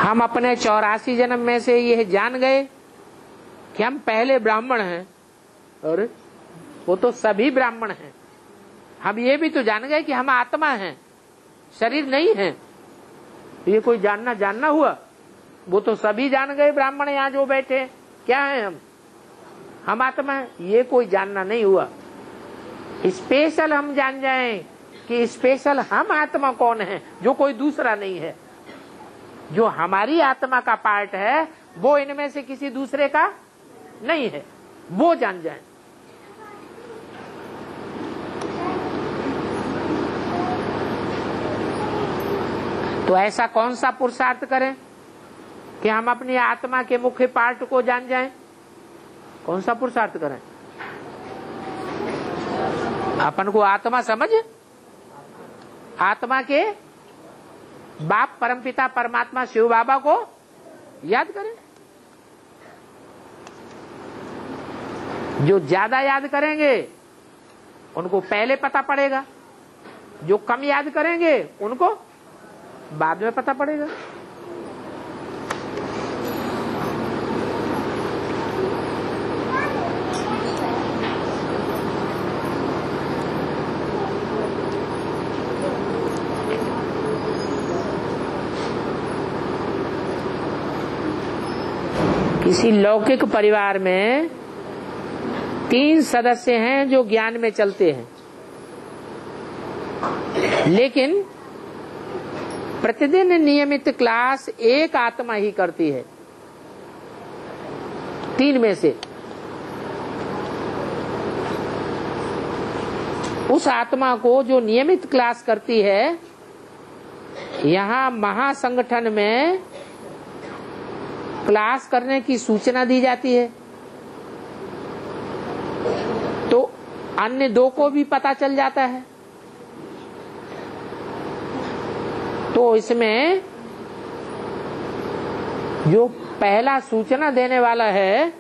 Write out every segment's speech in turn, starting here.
हम अपने 84 जन्म में से यह जान गए कि हम पहले ब्राह्मण हैं, और वो तो सभी ब्राह्मण हैं। हम ये भी तो जान गए कि हम आत्मा हैं, शरीर नहीं है। ये कोई जानना हुआ? वो तो सभी जान गए, ब्राह्मण यहाँ जो बैठे क्या है, हम आत्मा है। ये कोई जानना नहीं हुआ। स्पेशल हम जान जाएं कि स्पेशल हम आत्मा कौन है, जो कोई दूसरा नहीं है। जो हमारी आत्मा का पार्ट है वो इनमें से किसी दूसरे का नहीं है, वो जान जाएं। तो ऐसा कौन सा पुरुषार्थ करें कि हम अपनी आत्मा के मुख्य पार्ट को जान जाएं? कौन सा पुरुषार्थ करें? अपन को आत्मा समझ, आत्मा के बाप परमपिता परमात्मा शिव बाबा को याद करें। जो ज्यादा याद करेंगे उनको पहले पता पड़ेगा, जो कम याद करेंगे उनको बाद में पता पड़ेगा। किसी लौकिक परिवार में 3 सदस्य हैं जो ज्ञान में चलते हैं, लेकिन प्रतिदिन नियमित क्लास एक आत्मा ही करती है। 3 में से उस आत्मा को जो नियमित क्लास करती है, यहाँ महासंगठन में क्लास करने की सूचना दी जाती है, तो अन्य 2 को भी पता चल जाता है। तो इसमें जो पहला सूचना देने वाला है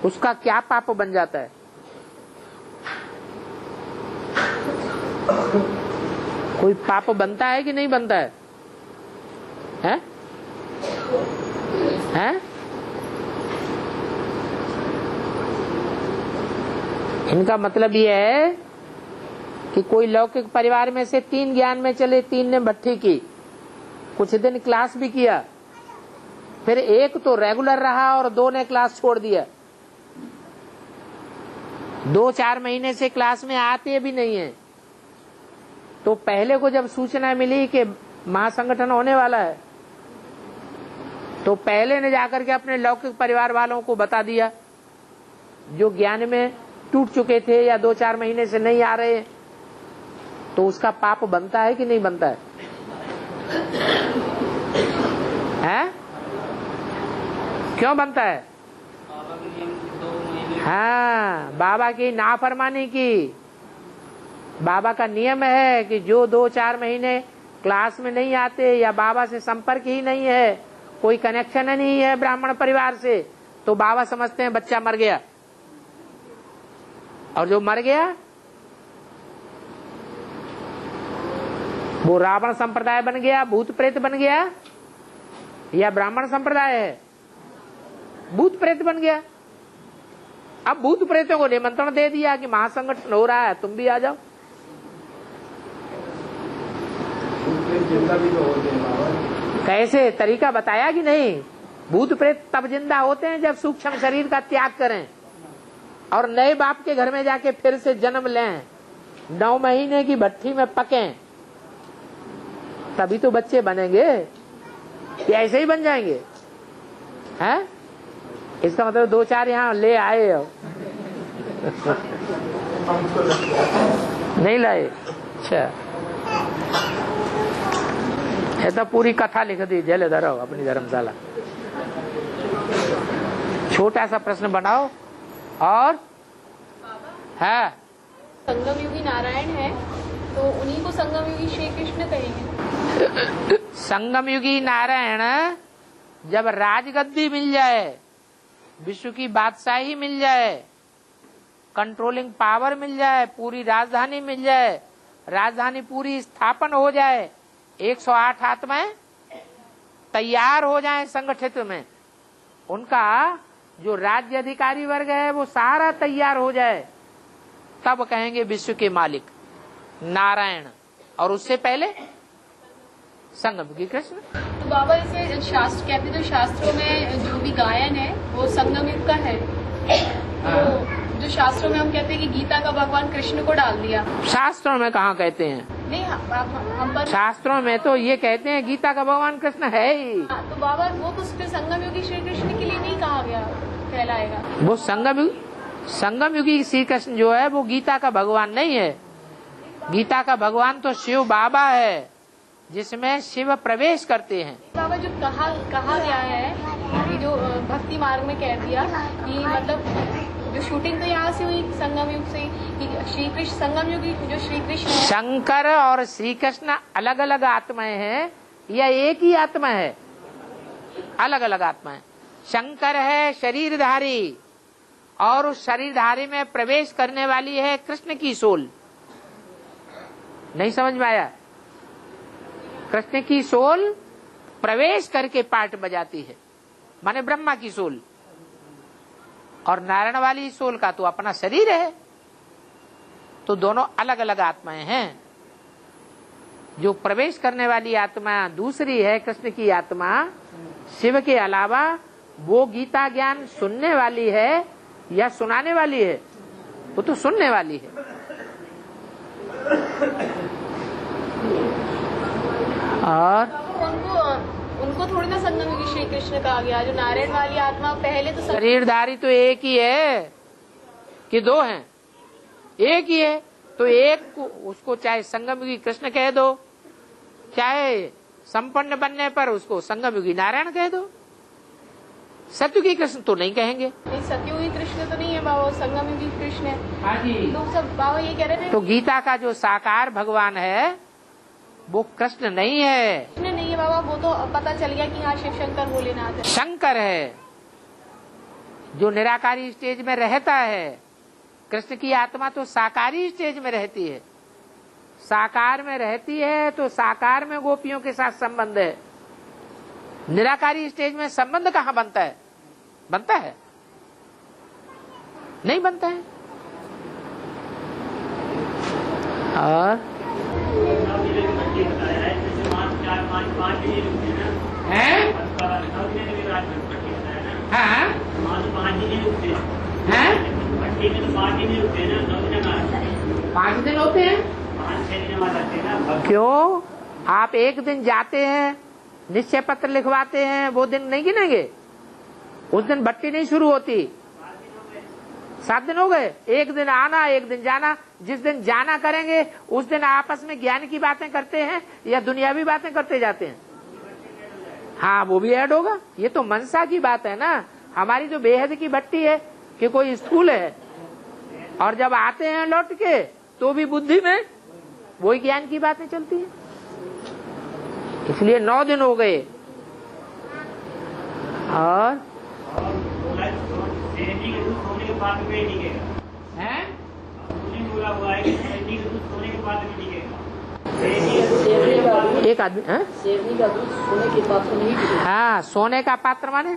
उसका क्या पाप बन जाता है? कोई पाप बनता है कि नहीं बनता है? हैं? हैं? इनका मतलब ये है कि कोई लौकिक परिवार में से 3 ज्ञान में चले, 3 ने भट्ठी की, कुछ दिन क्लास भी किया, फिर 1 तो रेगुलर रहा और 2 ने क्लास छोड़ दिया। 2-4 महीने से क्लास में आते भी नहीं है। तो पहले को जब सूचना मिली कि महासंगठन होने वाला है, तो पहले ने जाकर के अपने लौकिक परिवार वालों को बता दिया, जो ज्ञान में टूट चुके थे या 2-4 महीने से नहीं आ रहे, तो उसका पाप बनता है कि नहीं बनता है? हैं? क्यों बनता है? हाँ, बाबा की नाफरमानी की। बाबा का नियम है कि जो 2-4 महीने क्लास में नहीं आते या बाबा से संपर्क ही नहीं है, कोई कनेक्शन नहीं है ब्राह्मण परिवार से, तो बाबा समझते हैं बच्चा मर गया। और जो मर गया वो रावण संप्रदाय बन गया, भूत प्रेत बन गया, या ब्राह्मण संप्रदाय है? भूत प्रेत बन गया। अब भूत प्रेतों को निमंत्रण दे दिया कि महासंगठन हो रहा है, तुम भी आ जाओ। कैसे तरीका बताया कि नहीं? भूत प्रेत तब जिंदा होते हैं जब सूक्ष्म शरीर का त्याग करें और नए बाप के घर में जाके फिर से जन्म लें, 9 महीने की भट्ठी में पकें, तभी तो बच्चे बनेंगे। ये ऐसे ही बन जाएंगे? हैं? इसका मतलब 2-4 यहाँ ले आए हो नहीं लाए? अच्छा, ये तो पूरी कथा लिख दी जलेधर अपनी धर्मशाला। छोटा सा प्रश्न बनाओ। और है संगम युगी नारायण है, तो उन्हीं को संगम युगी श्री कृष्ण कहेंगे। संगम युगी नारायण जब राजगद्दी मिल जाए, विश्व की बादशाही मिल जाए, कंट्रोलिंग पावर मिल जाए, पूरी राजधानी मिल जाए, राजधानी पूरी स्थापन हो जाए, 108 आत्माएं, तैयार हो जाएं संगठित में, उनका जो राज्य अधिकारी वर्ग है वो सारा तैयार हो जाए, तब कहेंगे विश्व के मालिक नारायण, और उससे पहले संगमयुगी कृष्ण। तो बाबा इसे शास्त्र कहते, जो शास्त्रों में जो भी गायन है वो संगम युग का है। तो जो शास्त्रों में हम कहते हैं कि गीता का भगवान कृष्ण को डाल दिया, शास्त्रों में कहाँ कहते हैं? नहीं हम पर शास्त्रों में तो ये कहते हैं गीता का भगवान कृष्ण है ही। तो बाबा वो तो उसमें संगम युगी श्री कृष्ण के लिए नहीं कहा गया, कहलाएगा वो संगम युगी श्री कृष्ण जो है वो गीता का भगवान नहीं है। गीता का भगवान तो शिव बाबा है, जिसमें शिव प्रवेश करते हैं। बाबा जो कहा गया है कि जो भक्ति मार्ग में कह दिया कि मतलब जो शूटिंग तो यहाँ से हुई संगम युग से, कि श्री कृष्ण संगम युग जो श्री कृष्ण है, शंकर और श्री कृष्ण अलग अलग आत्माएं हैं या एक ही आत्मा है? अलग अलग आत्माएं। शंकर है शरीरधारी, और उस शरीरधारी में प्रवेश करने वाली है कृष्ण की सोल। नहीं समझ में आया? कृष्ण की सोल प्रवेश करके पार्ट बजाती है, माने ब्रह्मा की सोल, और नारायण वाली सोल का तो अपना शरीर है। तो दोनों अलग अलग आत्माएं हैं। जो प्रवेश करने वाली आत्मा दूसरी है कृष्ण की आत्मा, शिव के अलावा, वो गीता ज्ञान सुनने वाली है या सुनाने वाली है? वो तो सुनने वाली है। और उनको थोड़ी ना संगम युगी श्री कृष्ण कहा गया। जो नारायण वाली आत्मा पहले तो शरीरधारी तो एक ही है कि दो हैं? एक ही है। तो एक को उसको चाहे संगम युगी कृष्ण कह दो, चाहे संपन्न बनने पर उसको संगम युगी नारायण कह दो। सतयुगी कृष्ण तो नहीं कहेंगे। नहीं, सतयुगी कृष्ण तो नहीं है बाबा, संगम युगी कृष्ण है। हाँ जी। तो सब बाबा ये कह रहे थे, तो गीता का जो साकार भगवान है वो कृष्ण नहीं है। कृष्ण नहीं है बाबा, वो तो पता चल गया कि हाँ शिव शंकर भोलेनाथ है। शंकर है जो निराकारी स्टेज में रहता है। कृष्ण की आत्मा तो साकारी स्टेज में रहती है। साकार में रहती है तो साकार में गोपियों के साथ संबंध है। निराकारी स्टेज में संबंध कहाँ बनता है? बनता है? नहीं बनता है। और हैं? हाँ? हैं? 5 दिन होते हैं। क्यों? आप एक दिन जाते हैं, निश्चय पत्र लिखवाते हैं, वो दिन नहीं गिनेंगे? उस दिन भट्टी नहीं शुरू होती। 7 दिन हो गए। एक दिन आना, एक दिन जाना। जिस दिन जाना करेंगे उस दिन आपस में ज्ञान की बातें करते हैं या दुनियावी बातें करते जाते हैं? हाँ, वो भी ऐड होगा। ये तो मनसा की बात है ना। हमारी जो बेहद की भट्टी है कि कोई स्कूल है, और जब आते हैं लौट के तो भी बुद्धि में वही ज्ञान की बातें चलती है। इसलिए 9 दिन हो गए। और हैं? एक आदमी सोने के पात्र नहीं। हाँ, सोने का पात्र माने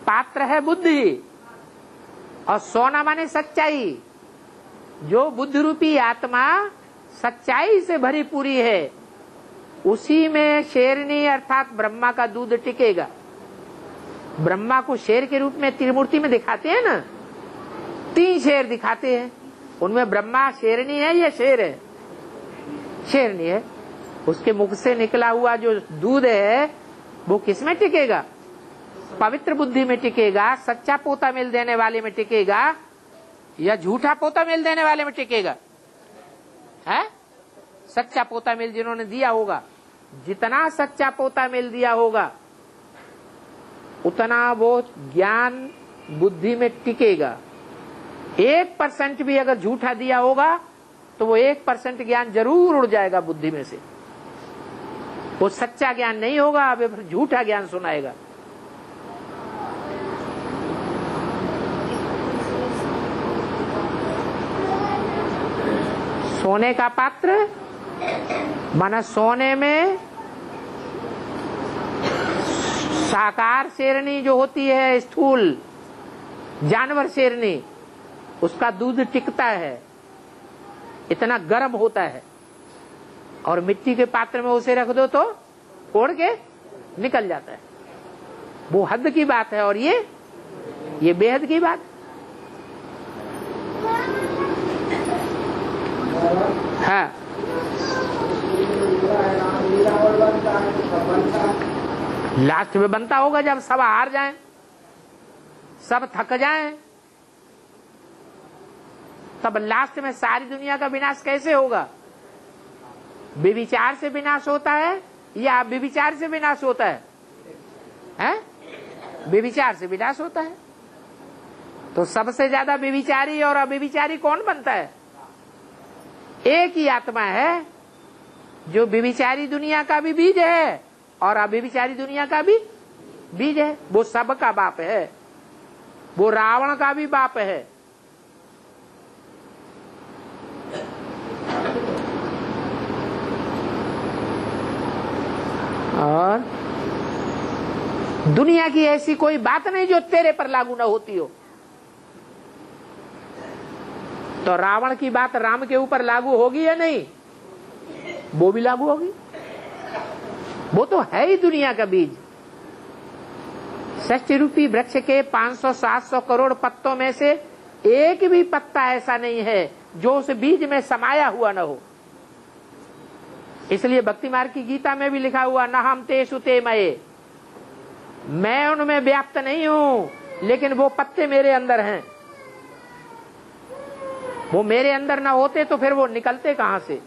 पात्र है बुद्धि, और सोना माने सच्चाई। जो बुद्धि रूपी आत्मा सच्चाई से भरी पूरी है, उसी में शेरनी अर्थात ब्रह्मा का दूध टिकेगा। ब्रह्मा को शेर के रूप में त्रिमूर्ति में दिखाते हैं ना, 3 शेर दिखाते हैं। उनमें ब्रह्मा शेरनी है या शेर है? शेरनी है। उसके मुख से निकला हुआ जो दूध है वो किस में टिकेगा? पवित्र बुद्धि में टिकेगा, सच्चा पोता मिल देने वाले में टिकेगा, या झूठा पोता मिल देने वाले में टिकेगा? है? सच्चा पोता मिल जिन्होंने दिया होगा, जितना सच्चा पोता मिल दिया होगा उतना वो ज्ञान बुद्धि में टिकेगा। 1% भी अगर झूठा दिया होगा तो वो 1% ज्ञान जरूर उड़ जाएगा बुद्धि में से। वो सच्चा ज्ञान नहीं होगा, अब फिर झूठा ज्ञान सुनाएगा। सोने का पात्र माना सोने में साकार शेरनी जो होती है, स्थूल जानवर शेरनी, उसका दूध टिकता है, इतना गर्म होता है, और मिट्टी के पात्र में उसे रख दो तो फोड़ के निकल जाता है। वो हद की बात है, और ये बेहद की बात। हाँ, लास्ट में बनता होगा जब सब हार जाएं, सब थक जाएं, तब लास्ट में सारी दुनिया का विनाश कैसे होगा? व्यभिचार से विनाश होता है या व्यभिचार से विनाश होता है? हैं? व्यभिचार से विनाश होता है। तो सबसे ज्यादा व्यभिचारी और अव्यभिचारी कौन बनता है? एक ही आत्मा है जो व्यभिचारी दुनिया का भी बीज है और अव्यभिचारी दुनिया का भी बीज है। वो सबका बाप है, वो रावण का भी बाप है। और दुनिया की ऐसी कोई बात नहीं जो तेरे पर लागू न होती हो। तो रावण की बात राम के ऊपर लागू होगी या नहीं? वो भी लागू होगी। वो तो है ही दुनिया का बीज। षष्ठी रूपी वृक्ष के 500-700 करोड़ पत्तों में से एक भी पत्ता ऐसा नहीं है जो उस बीज में समाया हुआ न हो। इसलिए भक्ति मार्ग की गीता में भी लिखा हुआ, न हम तेषु ते मये, मैं उनमें व्याप्त नहीं हूं, लेकिन वो पत्ते मेरे अंदर हैं। वो मेरे अंदर ना होते तो फिर वो निकलते कहां से?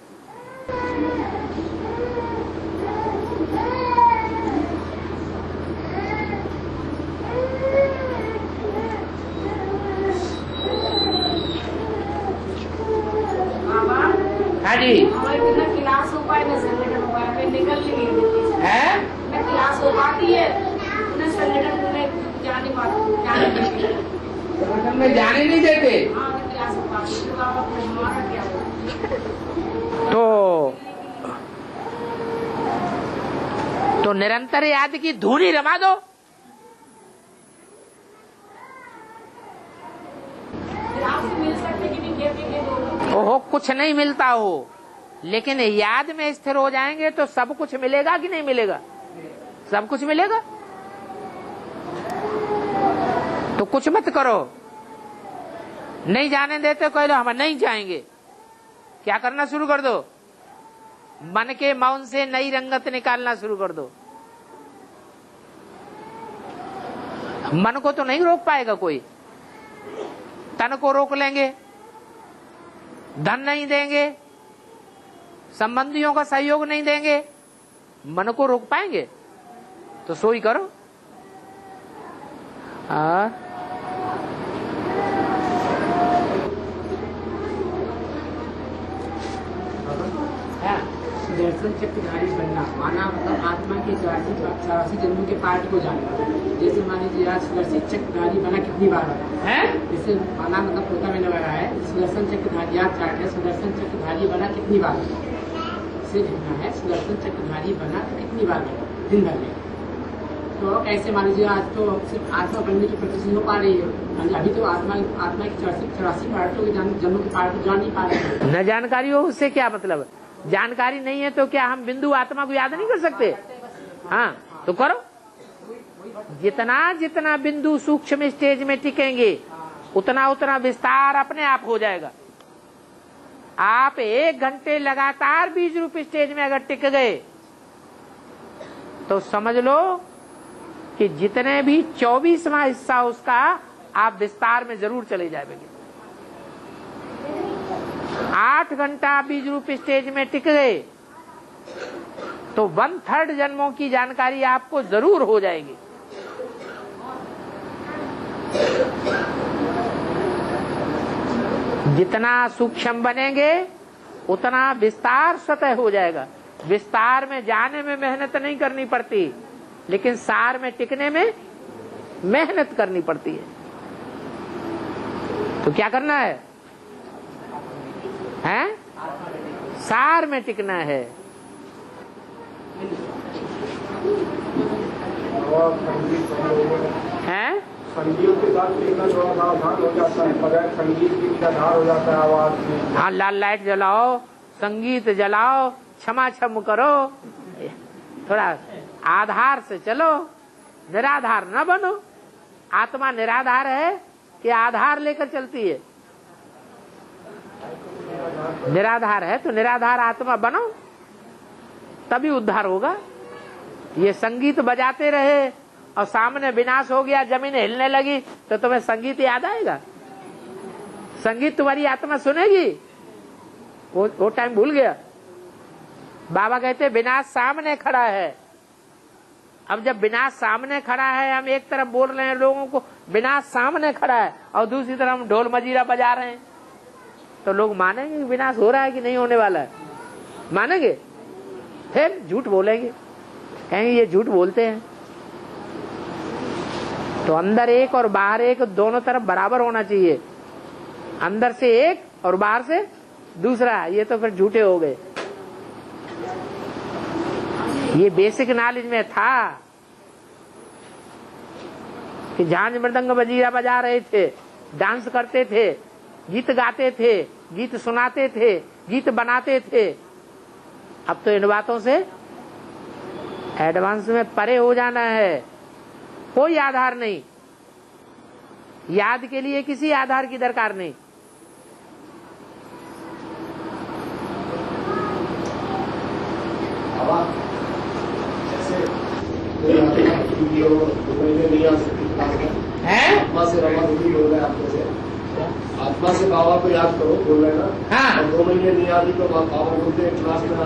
हाँ जी, क्लास हो पाए ना संगठन हो पाए, निकल नहीं देती है। मैं क्लास हो पाती है, उन्हें संगठन में जाने पाती, संगठन में जाने नहीं देते। हाँ, क्लास हो पाती है, तो आप हमारा क्या तो निरंतर याद की धूनी रमा दो। मिल सकते कि नहीं कहते ओहो, कुछ नहीं मिलता हो, लेकिन याद में स्थिर हो जाएंगे तो सब कुछ मिलेगा कि नहीं मिलेगा? सब कुछ मिलेगा। तो कुछ मत करो, नहीं जाने देते कह लो हम नहीं जाएंगे। क्या करना शुरू कर दो? मन के मौन से नई रंगत निकालना शुरू कर दो। मन को तो नहीं रोक पाएगा कोई, तन को रोक लेंगे, धन नहीं देंगे, संबंधियों का सहयोग नहीं देंगे, मन को रोक पाएंगे? तो सोई करो। सुदर्शन चक्रधारी बनना माना मतलब आत्मा के 84 जन्मों के पार्ट को जानना। जैसे मान लीजिए आज सुदर्शन चक्रधारी बना कितनी बार है? जैसे माना मतलब पोता में लगा है सुदर्शन चक्रधारी, याद चार्ट है सुदर्शन चक्रधारी बना कितनी बार, इसे लिखना है सुदर्शन चक्रधारी बना कितनी बार दिन भर में। तो ऐसे मान लीजिए आज तो सिर्फ आत्मा बनने की प्रैक्टिस हो पा रही है, अभी तो आत्मा की 84 पार्टों के जन्मों के पार्ट को जान नहीं पा रहे हैं। न जानकारी हो उससे क्या मतलब? जानकारी नहीं है तो क्या हम बिंदु आत्मा को याद नहीं कर सकते? हाँ, तो करो। जितना जितना बिंदु सूक्ष्म स्टेज में टिकेंगे उतना उतना विस्तार अपने आप हो जाएगा। आप 1 घंटे लगातार बीज रूप स्टेज में अगर टिक गए तो समझ लो कि जितने भी 24वां हिस्सा उसका आप विस्तार में जरूर चले जाएंगे। 8 घंटा बीज रूप स्टेज में टिक गए तो 1/3 जन्मों की जानकारी आपको जरूर हो जाएगी। जितना सूक्ष्म बनेंगे उतना विस्तार स्वतः हो जाएगा। विस्तार में जाने में मेहनत नहीं करनी पड़ती, लेकिन सार में टिकने में मेहनत करनी पड़ती है। तो क्या करना है? हैं? सार में टिकना है। हैं? संगीत के साथ इतना थोड़ा सावधान हो जाता है, बगैर संगीत की निराधार हो जाता है आवाज की। हाँ, लाल लाइट जलाओ, संगीत जलाओ, क्षमा क्षम करो, थोड़ा आधार से चलो, निराधार न बनो। आत्मा निराधार है कि आधार लेकर चलती है? निराधार है तो निराधार आत्मा बनो, तभी उद्धार होगा। ये संगीत बजाते रहे और सामने विनाश हो गया, जमीन हिलने लगी, तो तुम्हें संगीत याद आएगा? संगीत तुम्हारी आत्मा सुनेगी? वो टाइम भूल गया। बाबा कहते विनाश सामने खड़ा है। अब जब विनाश सामने खड़ा है, हम एक तरफ बोल रहे हैं लोगों को विनाश सामने खड़ा है और दूसरी तरफ हम ढोल मजीरा बजा रहे हैं, तो लोग मानेंगे कि विनाश हो रहा है कि नहीं होने वाला है? मानेंगे? फिर झूठ बोलेंगे, कहेंगे ये झूठ बोलते हैं। तो अंदर एक और बाहर एक, दोनों तरफ बराबर होना चाहिए। अंदर से एक और बाहर से दूसरा, ये तो फिर झूठे हो गए। ये बेसिक नॉलेज में था कि झांझ मृदंग बजीरा बजा रहे थे, डांस करते थे, गीत गाते थे, गीत सुनाते थे, गीत बनाते थे। अब तो इन बातों से एडवांस में परे हो जाना है। कोई आधार नहीं, याद के लिए किसी आधार की दरकार नहीं। आत्मा से रमा दुखी हो गए आपको से, आत्मा से बाबा को याद करो बोल रहे ना। हाँ, 2 महीने नहीं आती तो बाबा बोलते हैं क्लास में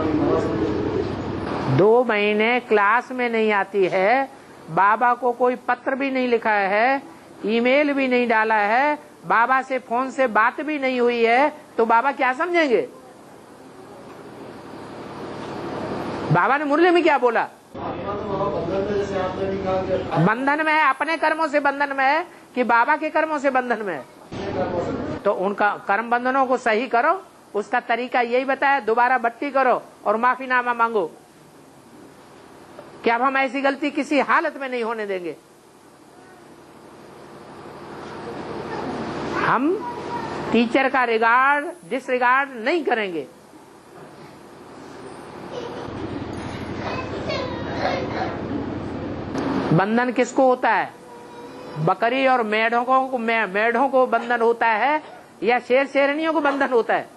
2 महीने क्लास में नहीं आती है, बाबा को कोई पत्र भी नहीं लिखा है, ईमेल भी नहीं डाला है, बाबा से फोन से बात भी नहीं हुई है, तो बाबा क्या समझेंगे? बाबा ने मुरली में क्या बोला? बंधन में है, अपने कर्मों से बंधन में है कि बाबा के कर्मों से बंधन में है? तो उनका कर्म बंधनों को सही करो, उसका तरीका यही बताया, दोबारा भट्टी करो और माफीनामा मांगो। कि अब हम ऐसी गलती किसी हालत में नहीं होने देंगे। हम टीचर का डिसरिगार्ड नहीं करेंगे। बंधन किसको होता है? बकरी और मेढ़ों को बंधन होता है या शेर शेरनियों को बंधन होता है?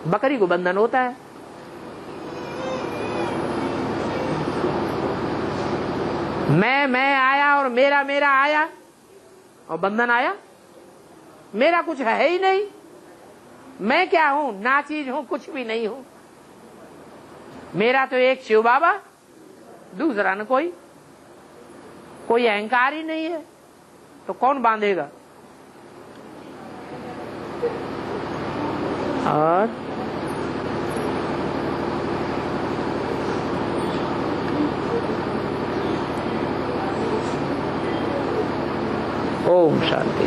बकरी को बंधन होता है। मैं आया और मेरा आया और बंधन आया। मेरा कुछ है ही नहीं। मैं क्या हूं? ना चीज हूं, कुछ भी नहीं हूं। मेरा तो एक शिव बाबा, दूसरा न कोई अहंकार ही नहीं है, तो कौन बांधेगा? और ओम शांति।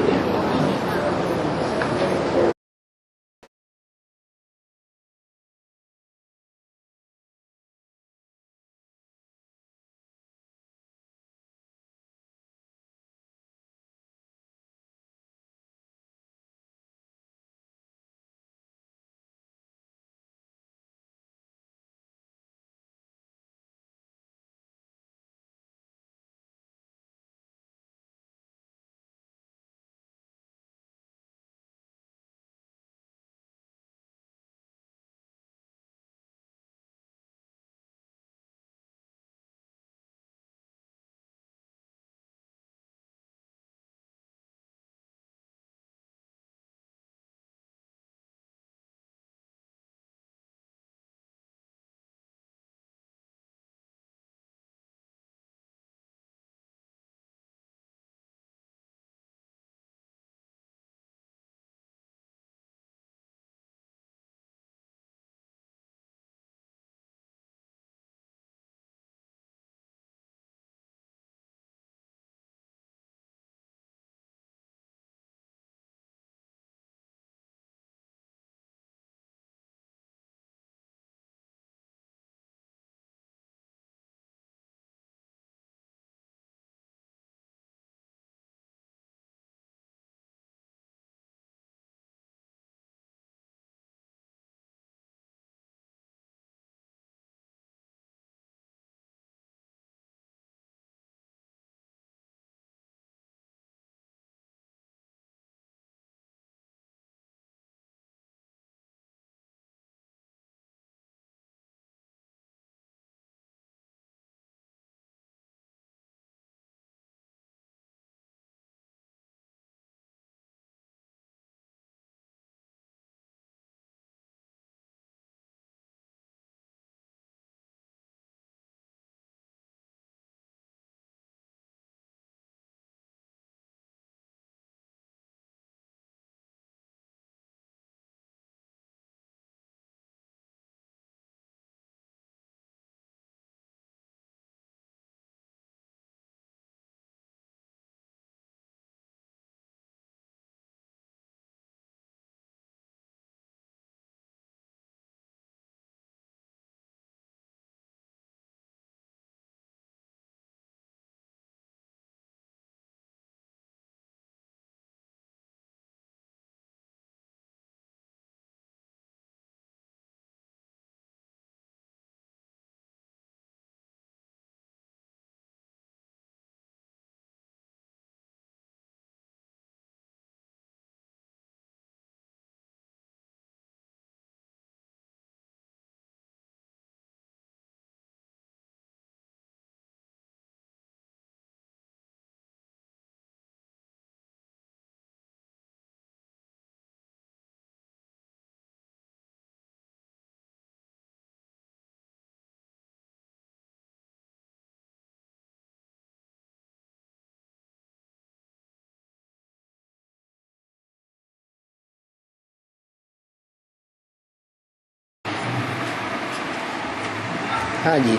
हाँ जी।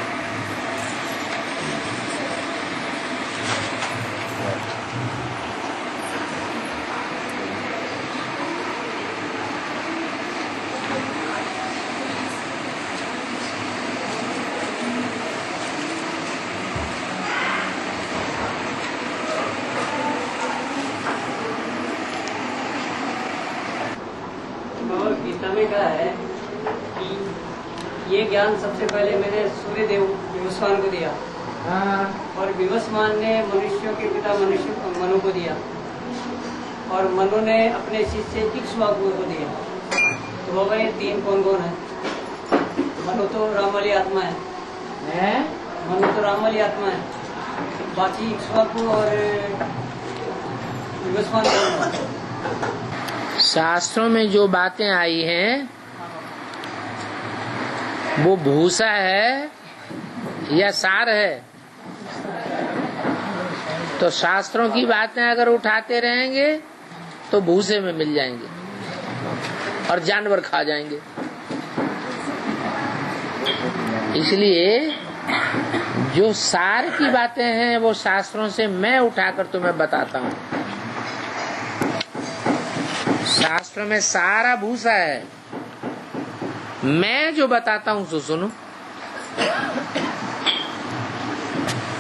और गीता में कहा है कि ये ज्ञान सबसे पहले मैंने सूर्यदेव विवस्वान को दिया, और विवस्वान ने मनुष्यों के पिता मनु को दिया, और मनु ने अपने शिष्य इक्ष्वाकु को दिया। तो बाबा ये तीन कौन कौन है? मनु तो राम वाली आत्मा है, मनु तो राम वाली आत्मा है, बाकी इक्ष्वाकु और विवस्वान कौन है? शास्त्रों में जो बातें आई हैं वो भूसा है या सार है? तो शास्त्रों की बातें अगर उठाते रहेंगे तो भूसे में मिल जाएंगे और जानवर खा जाएंगे। इसलिए जो सार की बातें हैं वो शास्त्रों से मैं उठाकर तुम्हें बताता हूँ। शास्त्र में सारा भूसा है, मैं जो बताता हूं सो सुनो।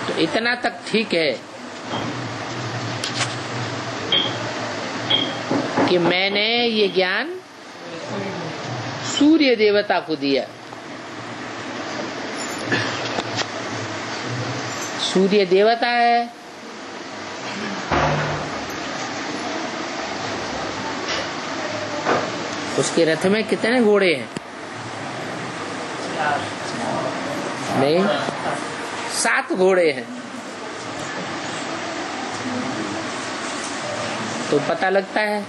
तो इतना तक ठीक है कि मैंने ये ज्ञान सूर्य देवता को दिया। सूर्य देवता है, उसके रथ में कितने घोड़े हैं? नहीं, 7 घोड़े हैं। तो पता लगता है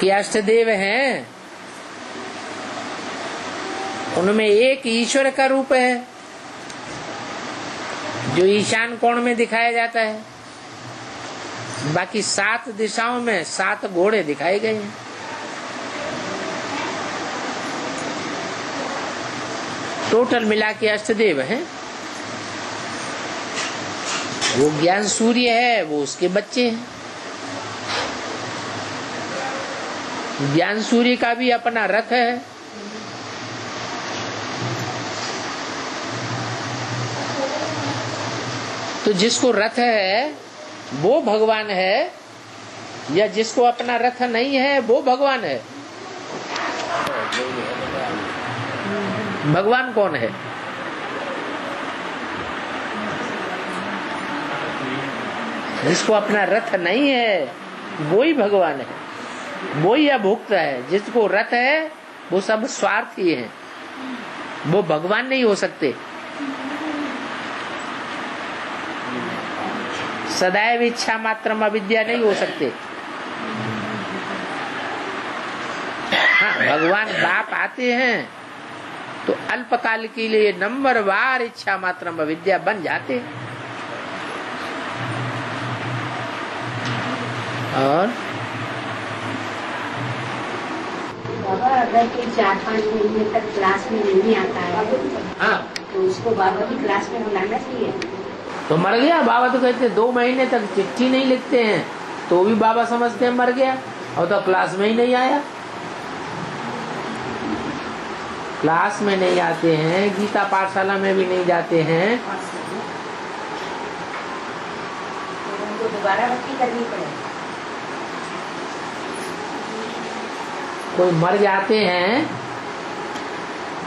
कि अष्टदेव हैं, उनमें एक ईश्वर का रूप है जो ईशान कोण में दिखाया जाता है, बाकी 7 दिशाओं में 7 घोड़े दिखाए गए हैं। टोटल मिला के अष्टदेव हैं। वो ज्ञान सूर्य है, वो उसके बच्चे हैं। ज्ञान सूर्य का भी अपना रथ है। तो जिसको रथ है वो भगवान है, या जिसको अपना रथ नहीं है वो भगवान है? भगवान कौन है? जिसको अपना रथ नहीं है वो ही भगवान है, वो ही अभुक्त है। जिसको रथ है वो सब स्वार्थी है, वो भगवान नहीं हो सकते। सदैव इच्छा मात्रम अविद्या नहीं हो सकते। हाँ, भगवान बाप आते हैं तो अल्पकाल के लिए नंबरवार इच्छा मात्रम अविद्या बन जाते हैं। और बाबा अगर कोई 4-5 महीने तक क्लास में नहीं आता है, हाँ, तो उसको बाबा की क्लास में बुलाना चाहिए। तो मर गया। बाबा तो कहते 2 महीने तक चिट्ठी नहीं लिखते हैं तो भी बाबा समझते हैं मर गया, और तो क्लास में ही नहीं आया। क्लास में नहीं आते हैं, गीता पाठशाला में भी नहीं जाते हैं, तो उनको दोबारा भक्ति करनी पड़ेगी। कोई मर जाते हैं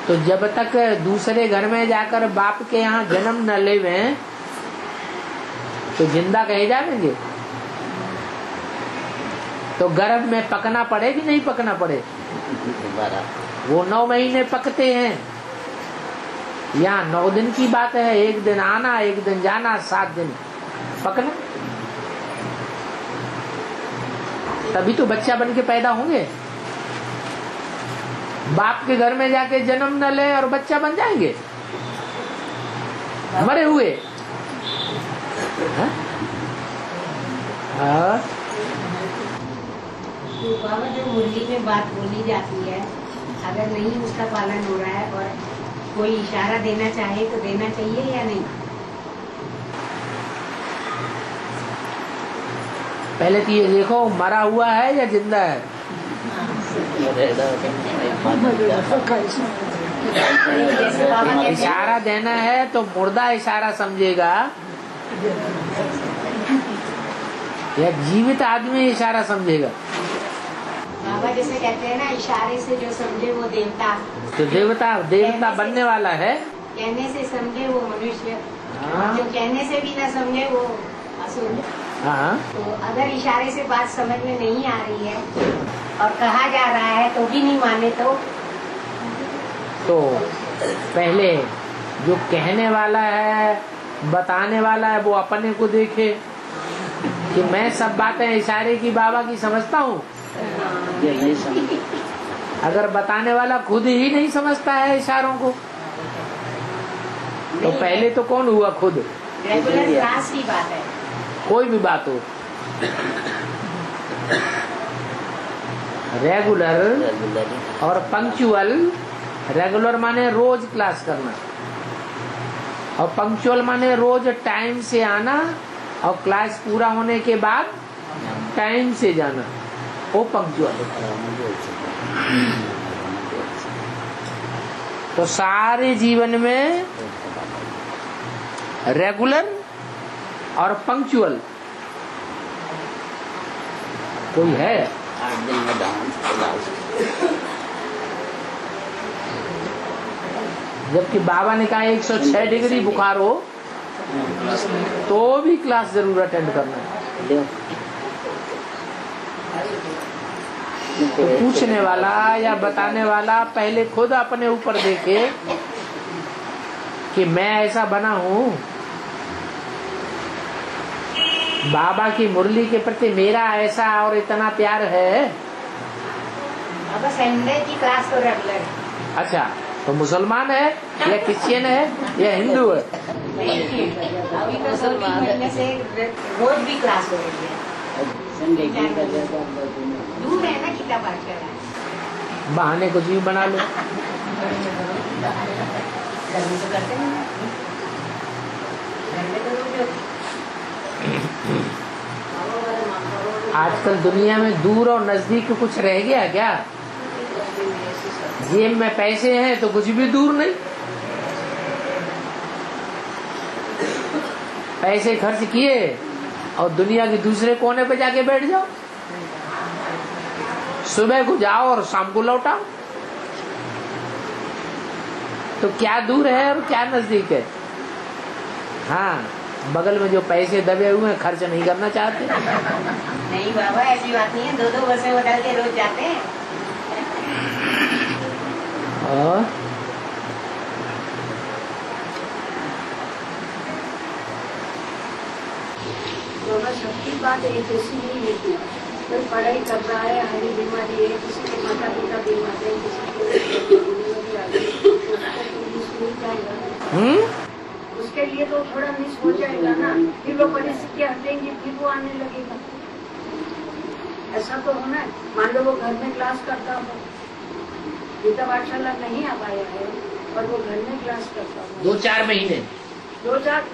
तो जब तक दूसरे घर में जाकर बाप के यहाँ जन्म न लेवे तो जिंदा कहे जाएंगे। तो गर्भ में पकना पड़े कि नहीं पकना पड़े? वो 9 महीने पकते हैं। यहाँ 9 दिन की बात है, 1 दिन आना 1 दिन जाना, 7 दिन पकना, तभी तो बच्चा बन के पैदा होंगे। बाप के घर में जाके जन्म न ले और बच्चा बन जाएंगे मरे हुए। तो बाबा जो मुरली में बात बोली जाती है, अगर नहीं उसका पालन हो रहा है और कोई इशारा देना चाहे तो देना चाहिए या नहीं? पहले तो ये देखो मरा हुआ है या जिंदा है। जैसे बाबा कहते हैं, इशारा देना है तो मुर्दा इशारा समझेगा या जीवित आदमी इशारा समझेगा? बाबा जैसे कहते हैं ना, इशारे से जो समझे वो देवता, तो देवता बनने वाला है। कहने से समझे वो मनुष्य, हाँ। जो कहने से भी ना समझे वो असुर। हाँ, तो अगर इशारे से बात समझ में नहीं आ रही है और कहा जा रहा है तो भी नहीं माने तो पहले जो कहने वाला है बताने वाला है वो अपने को देखे कि मैं सब बातें इशारे की बाबा की समझता हूँ। अगर बताने वाला खुद ही नहीं समझता है इशारों को तो पहले तो कौन हुआ खुद? रेगुलर क्लास की बात है। कोई भी बात हो, रेगुलर और पंक्चुअल। रेगुलर माने रोज क्लास करना और पंक्चुअल माने रोज टाइम से आना और क्लास पूरा होने के बाद टाइम से जाना, वो पंक्चुअल। तो सारे जीवन में रेगुलर और पंक्चुअल कोई है? 8 दिन में डांस। जबकि बाबा ने कहा 106 डिग्री बुखार हो तो भी क्लास जरूर अटेंड करना है। तो पूछने वाला या बताने वाला पहले खुद अपने ऊपर देखे कि मैं ऐसा बना हूँ, बाबा की मुरली के प्रति मेरा ऐसा और इतना प्यार है। अब संडे की क्लास तो रेगुलर है। अच्छा, तो मुसलमान है या क्रिश्चियन है या हिंदू है? अभी तो 2-3 महीने से रोज भी क्लास हो रही है। दूर है ना गीता पाठ कर रहा है। बहाने को जीव बना लो। गर्मी तो करते हैं, घर में तो रोज होती है। आजकल दुनिया में दूर और नजदीक कुछ रह गया क्या? जेब में पैसे हैं तो कुछ भी दूर नहीं। पैसे खर्च किए और दुनिया के दूसरे कोने पे जाके बैठ जाओ। सुबह को जाओ और शाम को लौटाओ। तो क्या दूर है और क्या नजदीक है? हाँ, बगल में जो पैसे दबे हुए हैं खर्च नहीं करना चाहते। नहीं बाबा, ऐसी बात नहीं है। 2-2 बसें बदल के रोज जाते हैं। और दोनों सबकी बात एक जैसी नहीं होती। कोई पढ़ाई कर रहा है, हरी बीमारी है, किसी के माता पिता बीमार है, किसी को बीमारी आ गई, तो उसको तो मिस मिल जाएगा। उसके लिए तो थोड़ा मिस हो जाएगा ना, फिर वो परिस्थितियाँ हटेंगी, फिर वो आने लगेगा। ऐसा तो होना है। मान लो वो घर में क्लास करता हो, गीता पाठशाला नहीं आ पाया है और वो घर में क्लास करता हो 2-4 महीने,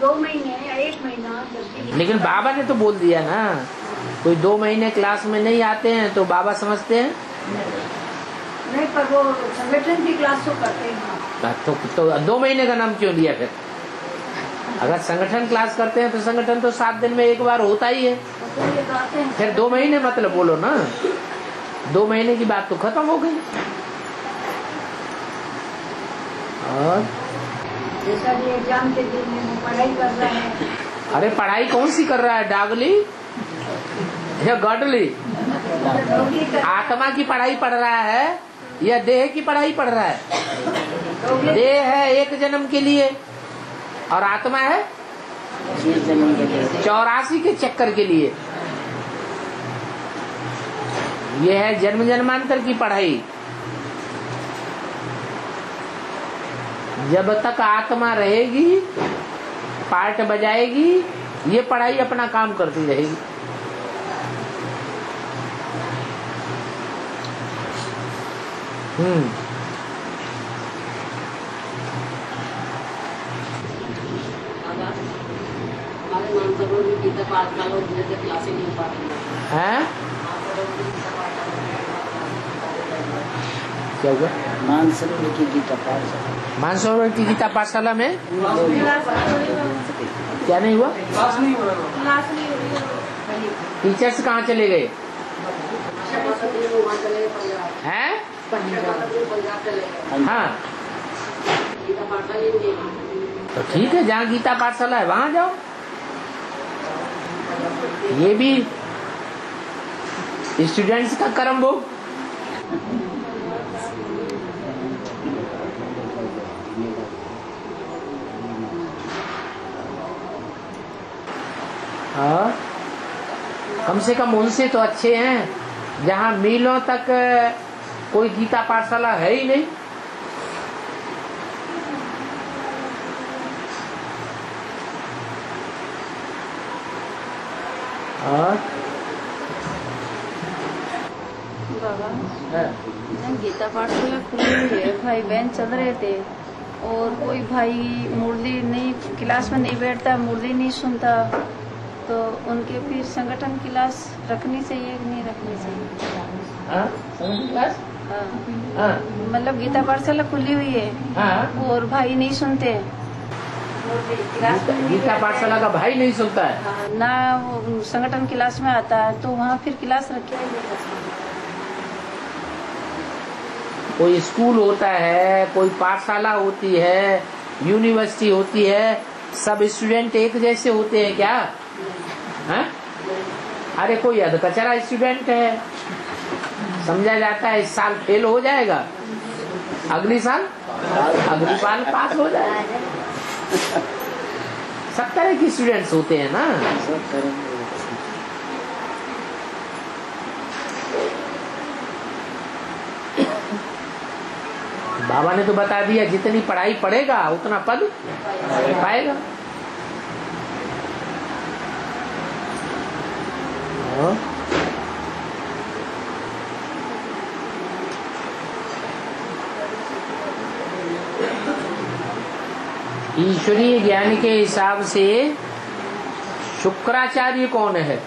2 महीने या 1 महीना, लेकिन बाबा ने तो बोल दिया ना, कोई 2 महीने क्लास में नहीं आते हैं तो बाबा समझते हैं नहीं, पर वो संगठन की क्लास तो करते हैं। तो 2 महीने का नाम क्यों लिया फिर? अगर संगठन क्लास करते हैं तो संगठन तो 7 दिन में एक बार होता ही है। तो ये तो आते हैं। फिर 2 महीने मतलब बोलो ना, 2 महीने की बात तो खत्म हो गई। और जैसा भी एग्जाम के दिन में वो पढ़ाई कर रहा है। अरे पढ़ाई कौन सी कर रहा है? डागली या गडली? आत्मा की पढ़ाई पढ़ रहा है या देह की पढ़ाई पढ़ रहा है? देह है 1 जन्म के लिए और आत्मा है 84 के चक्कर के लिए। यह है जन्म जन्मांतर की पढ़ाई। जब तक आत्मा रहेगी, पार्ट बजाएगी, ये पढ़ाई अपना काम करती रहेगी। गीता पाठशाला जैसे क्लासें नहीं हो पाती हैं? क्या हुआ? मानसरोवर की गीता पाठशाला, मानसरोवर की गीता पाठशाला में क्या नहीं हुआ? टीचर्स कहाँ चले गए हैं? हाँ, तो ठीक है, जहाँ गीता पाठशाला है वहाँ जाओ। ये भी स्टूडेंट्स का कर्म भोग। हाँ, कम से कम उनसे तो अच्छे हैं जहाँ मीलों तक कोई गीता पाठशाला है ही नहीं। बाबा, गीता पाठशाला खुली हुई है, भाई बहन चल रहे थे और कोई भाई मुरली नहीं, क्लास में नहीं बैठता, मुरली नहीं सुनता, तो उनके फिर संगठन क्लास रखनी चाहिए कि नहीं रखनी चाहिए? क्लास? हाँ, मतलब गीता पाठशाला खुली हुई है। हाँ। और भाई नहीं सुनते, गीता पाठशाला का भाई नहीं सुनता है ना वो संगठन क्लास में आता है, तो वहाँ फिर क्लास रखी। कोई स्कूल होता है, कोई पाठशाला होती है, यूनिवर्सिटी होती है, सब स्टूडेंट एक जैसे होते हैं क्या? है? अरे कोई अधकचरा स्टूडेंट है, समझा जाता है इस साल फेल हो जाएगा, अगली साल पास हो जाएगा। सब तरह के स्टूडेंट्स होते हैं ना। बाबा ने तो बता दिया, जितनी पढ़ाई पढ़ेगा उतना पद पाएगा। ईश्वरीय ज्ञान के हिसाब से शुक्राचार्य कौन है?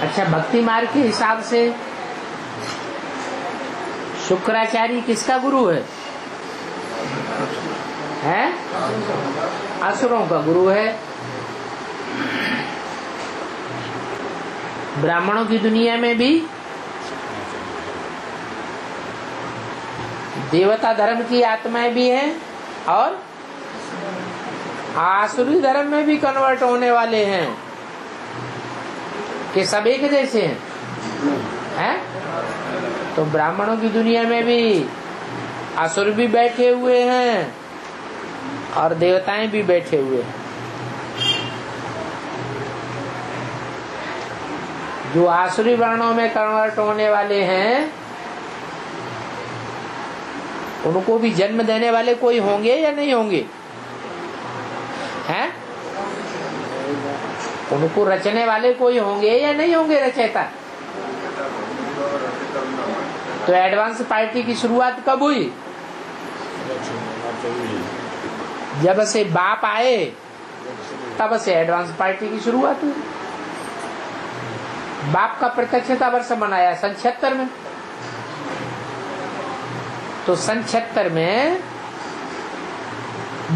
अच्छा, भक्ति मार्ग के हिसाब से शुक्राचार्य किसका गुरु है? असुरों का गुरु है। ब्राह्मणों की दुनिया में भी देवता धर्म की आत्माएं भी हैं और आसुरी धर्म में भी कन्वर्ट होने वाले हैं कि सब एक जैसे हैं? तो ब्राह्मणों की दुनिया में भी असुर भी बैठे हुए हैं और देवताएं भी बैठे हुए हैं। जो आसुरी वर्णों में कन्वर्ट होने वाले हैं उनको भी जन्म देने वाले कोई होंगे या नहीं होंगे? हैं? उनको रचने वाले कोई होंगे या नहीं होंगे रचयिता? तो एडवांस पार्टी की शुरुआत कब हुई? जब से बाप आए तब से एडवांस पार्टी की शुरुआत हुई। बाप का प्रत्यक्षता वर्ष मनाया सन 76 में। तो सन 76 में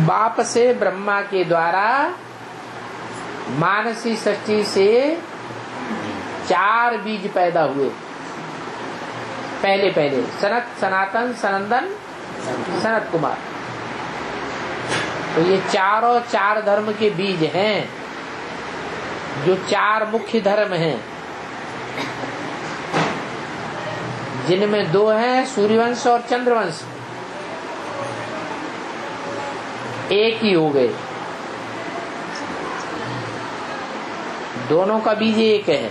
बाप से ब्रह्मा के द्वारा मानसी सृष्टि से 4 बीज पैदा हुए। पहले सनत, सनातन, सनंदन, सनत कुमार। तो ये चारों 4 धर्म के बीज हैं, जो 4 मुख्य धर्म हैं, जिनमें 2 हैं सूर्यवंश और चंद्रवंश, एक ही हो गए। दोनों का बीज एक है।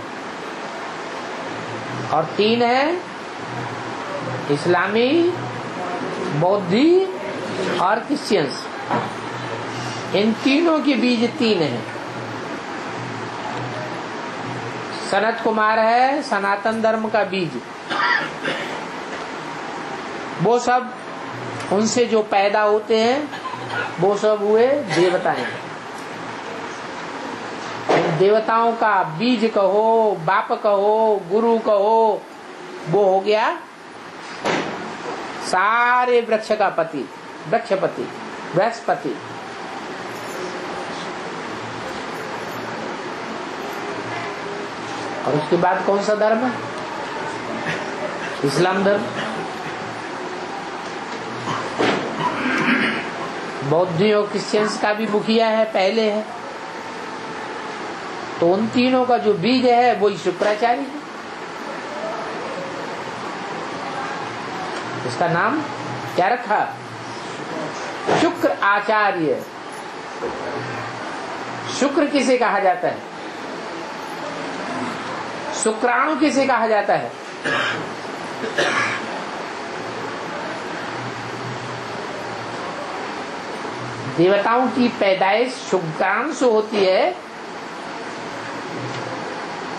और 3 है इस्लामी, बौद्धि और क्रिश्चियंस। इन तीनों के बीज 3 हैं। सनत कुमार है सनातन धर्म का बीज, वो सब उनसे जो पैदा होते हैं वो सब हुए देवताएं। देवताओं का बीज कहो, बाप कहो, गुरु कहो, वो हो गया सारे वृक्ष का पति, वृक्षपति, बृहस्पति। और उसके बाद कौन सा धर्म है? इस्लाम धर्म। बौद्ध और क्रिश्चियंस का भी मुखिया है, पहले है। तो उन तीनों का जो बीज है वही शुक्राचार्य है। इसका नाम क्या रखा? शुक्र आचार्य। शुक्र किसे कहा जाता है? शुक्राणु किसे कहा जाता है? देवताओं की पैदाइश शुक्राणु से होती है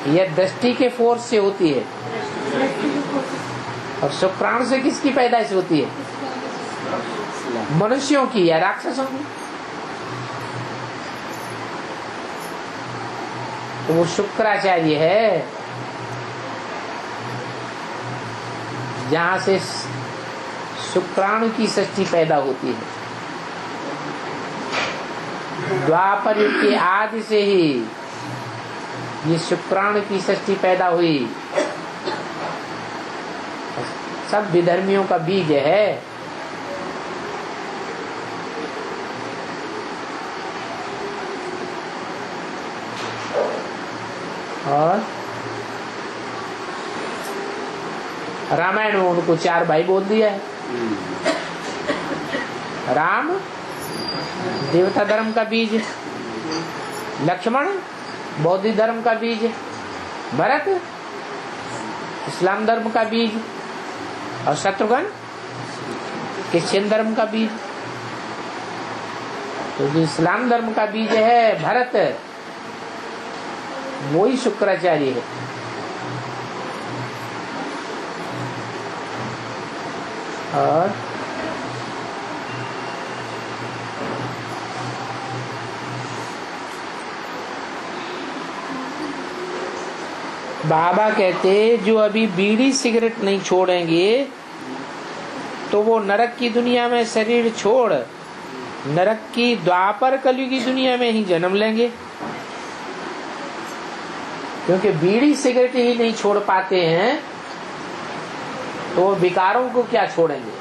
या दृष्टि के फोर्स से होती है? और शुक्राणु से किसकी पैदाइश होती है? मनुष्यों की या राक्षसों की? तो वो शुक्राचार्य है जहां से शुक्राणु की सृष्टि पैदा होती है। द्वापर युग के आदि से ही ये शुक्राणु की सृष्टि पैदा हुई। सब विधर्मियों का बीज है। और रामायण में उनको 4 भाई बोल दिया है। राम देवता धर्म का बीज, लक्ष्मण बौद्ध धर्म का बीज, भरत इस्लाम धर्म का बीज, और शत्रुघ्न क्रिश्चियन धर्म का बीज। तो जो इस्लाम धर्म का बीज है भरत, वही शुक्राचार्य है। और बाबा कहते जो अभी बीड़ी सिगरेट नहीं छोड़ेंगे तो वो नरक की दुनिया में शरीर छोड़ नरक की द्वापर कलयुग की दुनिया में ही जन्म लेंगे, क्योंकि बीड़ी सिगरेट ही नहीं छोड़ पाते हैं तो विकारों को क्या छोड़ेंगे।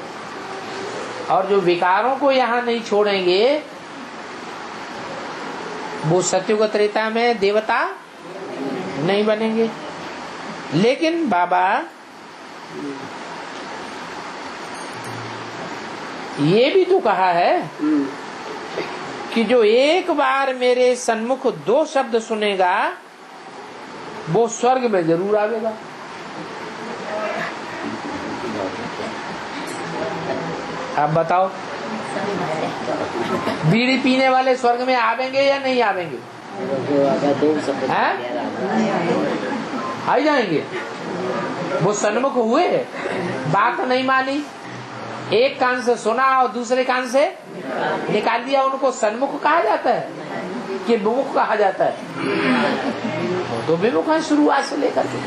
और जो विकारों को यहाँ नहीं छोड़ेंगे वो सत्युग त्रेता में देवता नहीं बनेंगे। लेकिन बाबा ये भी तो कहा है कि जो एक बार मेरे सन्मुख 2 शब्द सुनेगा वो स्वर्ग में जरूर आवेगा। आप बताओ बीड़ी पीने वाले स्वर्ग में आवेंगे या नहीं आवेंगे? आ जाएंगे। वो सन्मुख हुए, बात नहीं मानी, एक कान से सुना और दूसरे कान से निकाल दिया, उनको सन्मुख कहा जाता है कि विमुख कहा जाता है? तो विमुख है शुरुआत से लेकर के।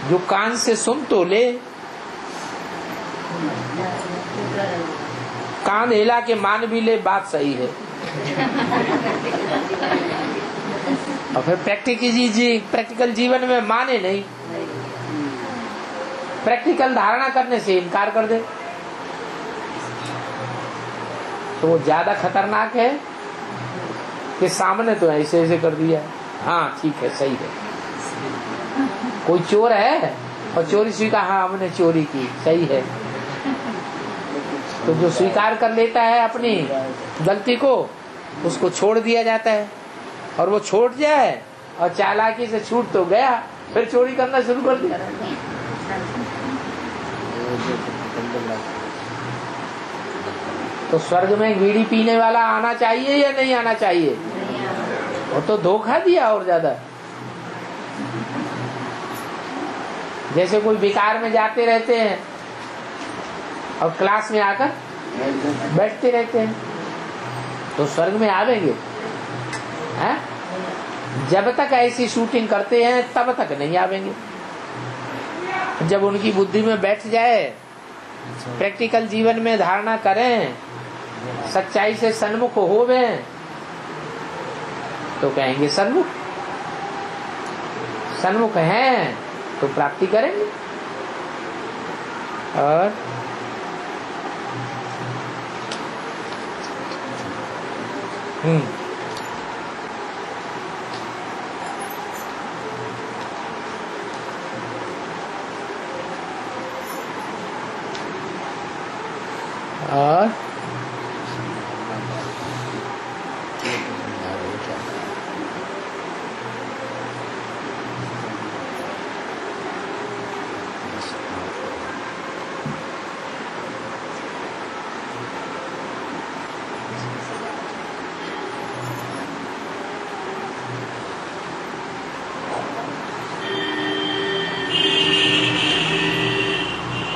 जो कान से सुन तो ले, कान हिला के मान भी ले, बात सही है। और फिर प्रैक्टिकल जीवन में माने नहीं, प्रैक्टिकल धारणा करने से इनकार कर दे, तो वो ज्यादा खतरनाक है कि सामने तो ऐसे ऐसे कर दिया, हाँ ठीक है सही है। कोई चोर है और चोरी स्वीकार, हाँ हमने चोरी की, सही है। तो जो स्वीकार कर लेता है अपनी गलती को, उसको छोड़ दिया जाता है। और वो छोड़ जाए और चालाकी से छूट तो गया, फिर चोरी करना शुरू कर दिया। तो स्वर्ग में बीड़ी पीने वाला आना चाहिए या नहीं आना चाहिए? वो तो धोखा दिया और ज्यादा। जैसे कोई विकार में जाते रहते हैं और क्लास में आकर बैठते रहते हैं, तो स्वर्ग में आवेंगे? हैं? जब तक ऐसी शूटिंग करते हैं तब तक नहीं आवेंगे। जब उनकी बुद्धि में बैठ जाए, प्रैक्टिकल जीवन में धारणा करें, सच्चाई से सन्मुख होवे, तो कहेंगे सन्मुख हैं तो प्राप्ति करेंगे। और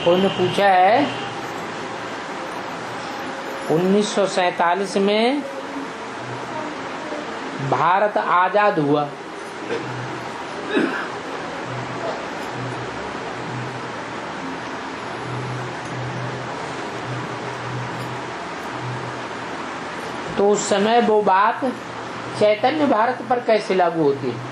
कोई ने पूछा है 1947 में भारत आजाद हुआ, तो उस समय वो बात चैतन्य भारत पर कैसे लागू होती है?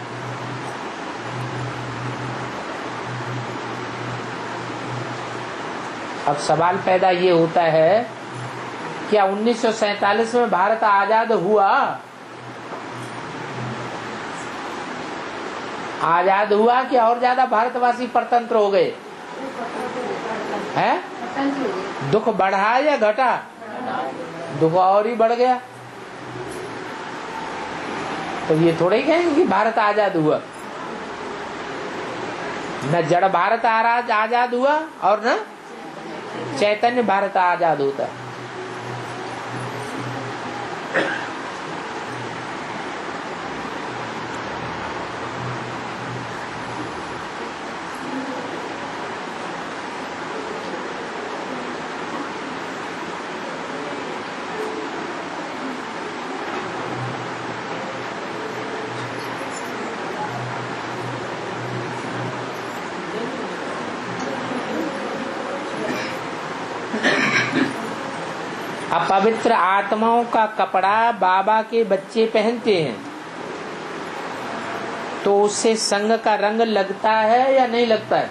अब सवाल पैदा ये होता है, क्या 1947 में भारत आजाद हुआ? आजाद हुआ कि और ज्यादा भारतवासी परतंत्र हो गए? हैं? दुख बढ़ा या घटा? दुख और ही बढ़ गया। तो ये थोड़ा ही कहेंगे कि भारत आजाद हुआ। न जड़ भारत आजाद हुआ और न चैतन्य भारत आजाद होता है। अपवित्र आत्माओं का कपड़ा बाबा के बच्चे पहनते हैं, तो उससे संग का रंग लगता है या नहीं लगता है?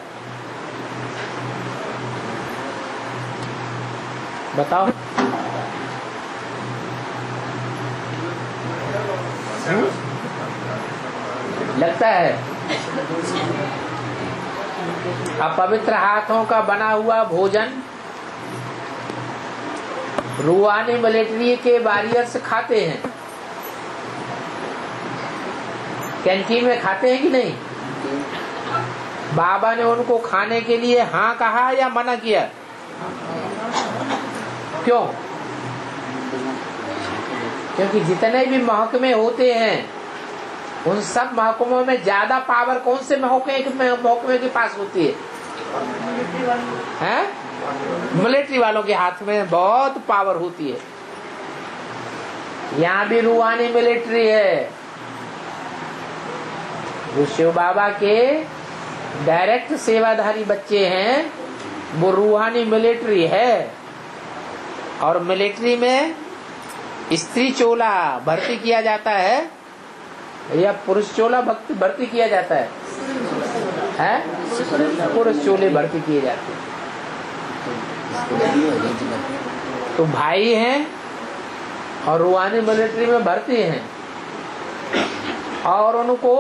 बताओ। लगता है। अपवित्र हाथों का बना हुआ भोजन रूहानी मिलिट्री के वॉरियर्स खाते हैं, कैंटीन में खाते हैं कि नहीं? बाबा ने उनको खाने के लिए हाँ कहा या मना किया? क्यों? क्योंकि जितने भी महकमे होते हैं उन सब महकमों में ज्यादा पावर कौन से महकमे के पास होती है? हैं? मिलिट्री वालों के हाथ में बहुत पावर होती है। यहाँ भी रूहानी मिलिट्री है। जो शिव बाबा के डायरेक्ट सेवाधारी बच्चे हैं वो रूहानी मिलिट्री है। और मिलिट्री में स्त्री चोला भर्ती किया जाता है या पुरुष चोला भर्ती किया जाता है? पुरुष चोले भर्ती किए जाते हैं। तो भाई हैं और रूहानी मिलिट्री में भर्ती हैं, और उनको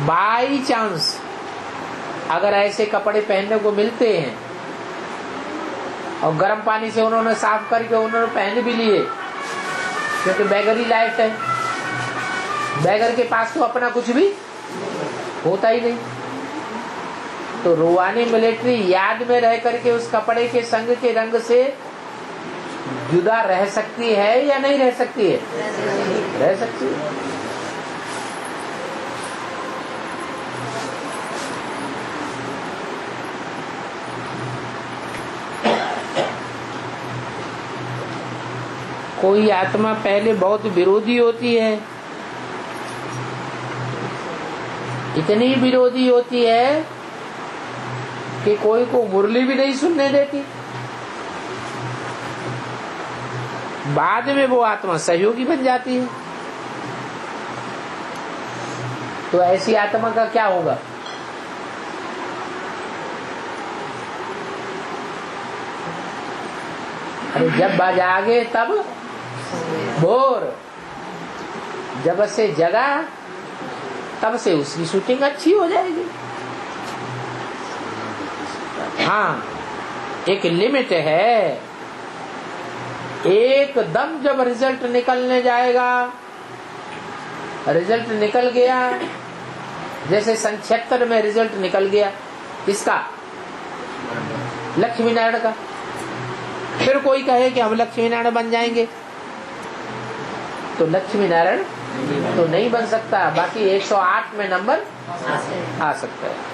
बाई चांस अगर ऐसे कपड़े पहनने को मिलते हैं और गर्म पानी से उन्होंने साफ करके उन्होंने पहन भी लिए, क्योंकि बेगरी लाइफ है, बेगर के पास तो अपना कुछ भी होता ही नहीं, तो रूहानी मिलिट्री याद में रह करके उस कपड़े के संग के रंग से जुदा रह सकती है या नहीं रह सकती है? रह सकती है। कोई आत्मा पहले बहुत विरोधी होती है, इतनी विरोधी होती है कि कोई को मुरली भी नहीं सुनने देती। बाद में वो आत्मा सहयोगी बन जाती है। तो ऐसी आत्मा का क्या होगा? अरे जब जागे तब भोर, जब से जगा तब से उसकी शूटिंग अच्छी हो जाएगी। हाँ, एक लिमिट है। एकदम जब रिजल्ट निकलने जाएगा, रिजल्ट निकल गया, जैसे सन 76 में रिजल्ट निकल गया, किसका? लक्ष्मी नारायण का। फिर कोई कहे कि हम लक्ष्मी नारायण बन जाएंगे, तो लक्ष्मी नारायण तो नहीं बन सकता, बाकी 108 में नंबर आ सकता है।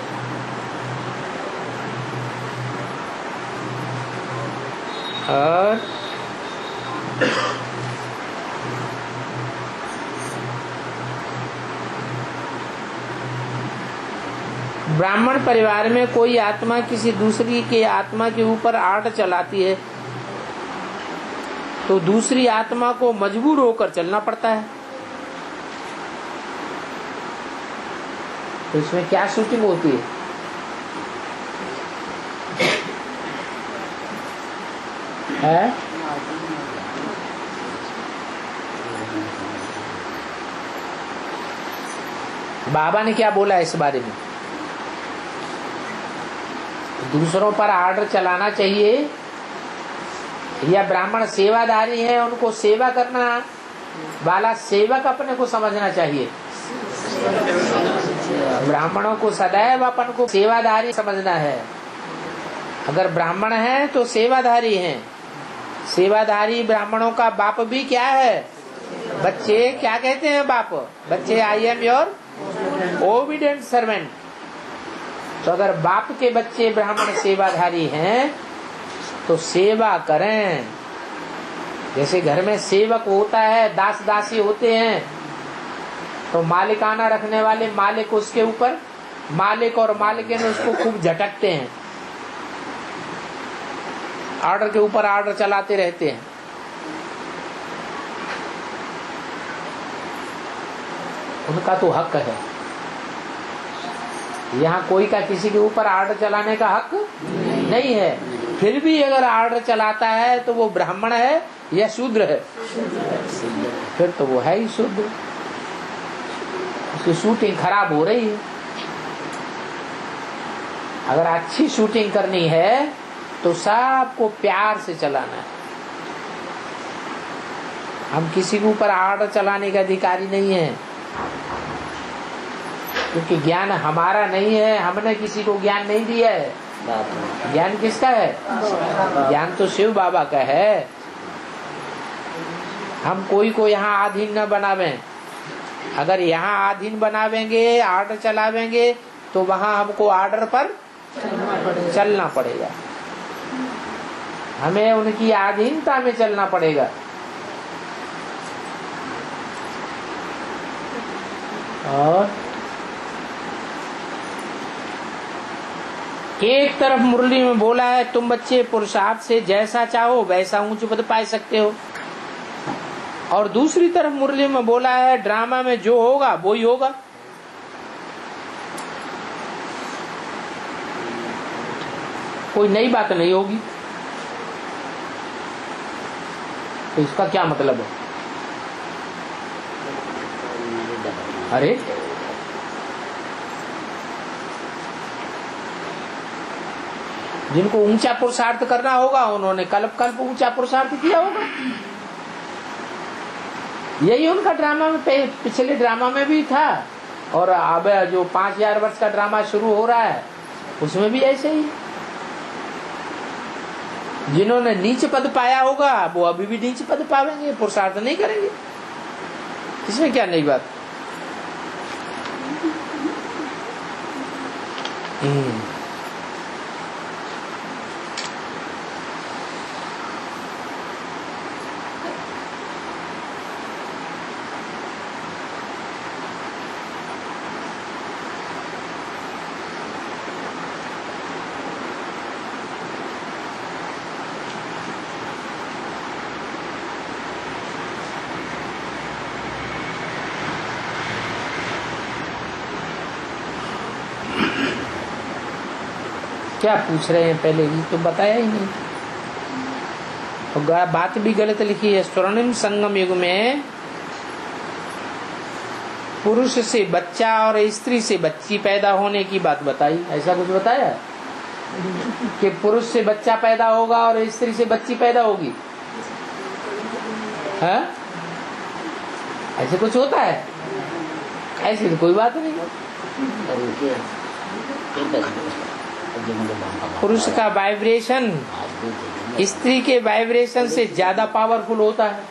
और ब्राह्मण परिवार में कोई आत्मा किसी दूसरी के आत्मा के ऊपर आड़ चलाती है तो दूसरी आत्मा को मजबूर होकर चलना पड़ता है। तो इसमें क्या शूटिंग होती है? बाबा ने क्या बोला इस बारे में? दूसरों पर आर्डर चलाना चाहिए या ब्राह्मण सेवादारी है उनको सेवा करना वाला सेवक अपने को समझना चाहिए? ब्राह्मणों को सदैव अपन को सेवादारी समझना है। अगर ब्राह्मण है तो सेवाधारी हैं। सेवाधारी ब्राह्मणों का बाप भी क्या है? बच्चे क्या कहते हैं बाप? बच्चे I am your obedient servant. तो अगर बाप के बच्चे ब्राह्मण सेवाधारी हैं तो सेवा करें। जैसे घर में सेवक होता है, दास दासी होते हैं, तो मालिकाना रखने वाले मालिक उसके ऊपर, मालिक और मालिकिन उसको खूब झटकते हैं, ऑर्डर के ऊपर ऑर्डर चलाते रहते हैं। उनका तो हक है। यहाँ कोई का किसी के ऊपर ऑर्डर चलाने का हक नहीं है। फिर भी अगर ऑर्डर चलाता है तो वो ब्राह्मण है या शूद्र है? फिर तो वो है ही शूद्र। उसकी शूटिंग खराब हो रही है। अगर अच्छी शूटिंग करनी है तो सबको प्यार से चलाना है। हम किसी के ऊपर ऑर्डर चलाने का अधिकारी नहीं है, क्योंकि ज्ञान हमारा नहीं है। हमने किसी को ज्ञान नहीं दिया है। ज्ञान किसका है? ज्ञान तो शिव बाबा का है। हम कोई को यहाँ आधीन न बनावे। अगर यहाँ आधीन बनावेंगे, ऑर्डर चलावेंगे, तो वहाँ हमको ऑर्डर पर चलना पड़ेगा। हमें उनकी अधीनता में चलना पड़ेगा। और एक तरफ मुरली में बोला है तुम बच्चे पुरुषार्थ से जैसा चाहो वैसा ऊंच पद पा सकते हो, और दूसरी तरफ मुरली में बोला है ड्रामा में जो होगा वो ही होगा। कोई नई बात नहीं होगी। तो इसका क्या मतलब है? अरे जिनको ऊंचा पुरुषार्थ करना होगा उन्होंने कल्प कल्प ऊंचा पुरुषार्थ किया होगा। यही उनका ड्रामा में पिछले ड्रामा में भी था, और अब जो 5000 वर्ष का ड्रामा शुरू हो रहा है उसमें भी ऐसे ही। जिन्होंने नीच पद पाया होगा वो अभी भी नीच पद पावेंगे, पुरुषार्थ नहीं करेंगे। इसमें क्या नई बात? क्या पूछ रहे हैं पहले ही तो बताया ही नहीं। तो बात भी गलत लिखी है। स्वर्णिम संगम युग में पुरुष से बच्चा और स्त्री से बच्ची पैदा होने की बात बताई। ऐसा कुछ बताया कि पुरुष से बच्चा पैदा होगा और स्त्री से बच्ची पैदा होगी? है ऐसे कुछ होता है? ऐसी तो कोई बात नहीं। पुरुष का वाइब्रेशन स्त्री के वाइब्रेशन से ज्यादा पावरफुल होता है।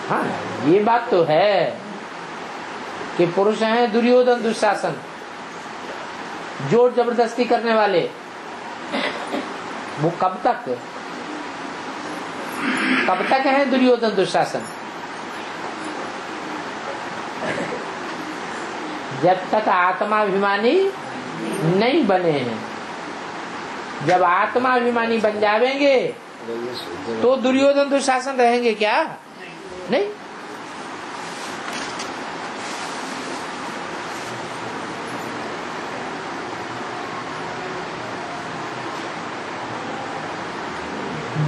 हाँ, ये बात तो है कि पुरुष हैं दुर्योधन दुशासन, जोर जबरदस्ती करने वाले। वो कब तक है दुर्योधन दुशासन? जब तक आत्माभिमानी नहीं बने हैं। जब आत्माभिमानी बन जाएंगे तो दुर्योधन दुशासन रहेंगे क्या? नहीं।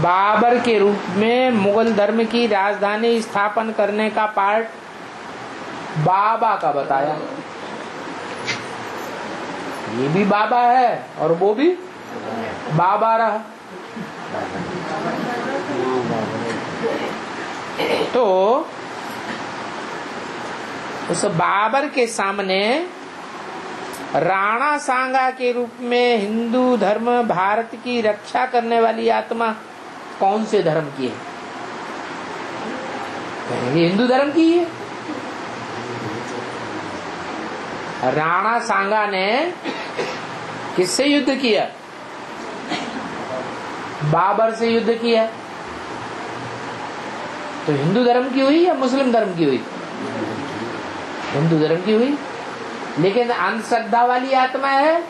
बाबर के रूप में मुगल धर्म की राजधानी स्थापन करने का पार्ट बाबा का बताया। ये भी बाबा है और वो भी बाबा रहा। तो उस बाबर के सामने राणा सांगा के रूप में हिंदू धर्म भारत की रक्षा करने वाली आत्मा कौन से धर्म की है? ये हिंदू धर्म की है। राणा सांगा ने किससे युद्ध किया? बाबर से युद्ध किया। तो हिंदू धर्म की हुई या मुस्लिम धर्म की हुई? हिंदू धर्म की हुई। लेकिन अंधश्रद्धा वाली आत्मा है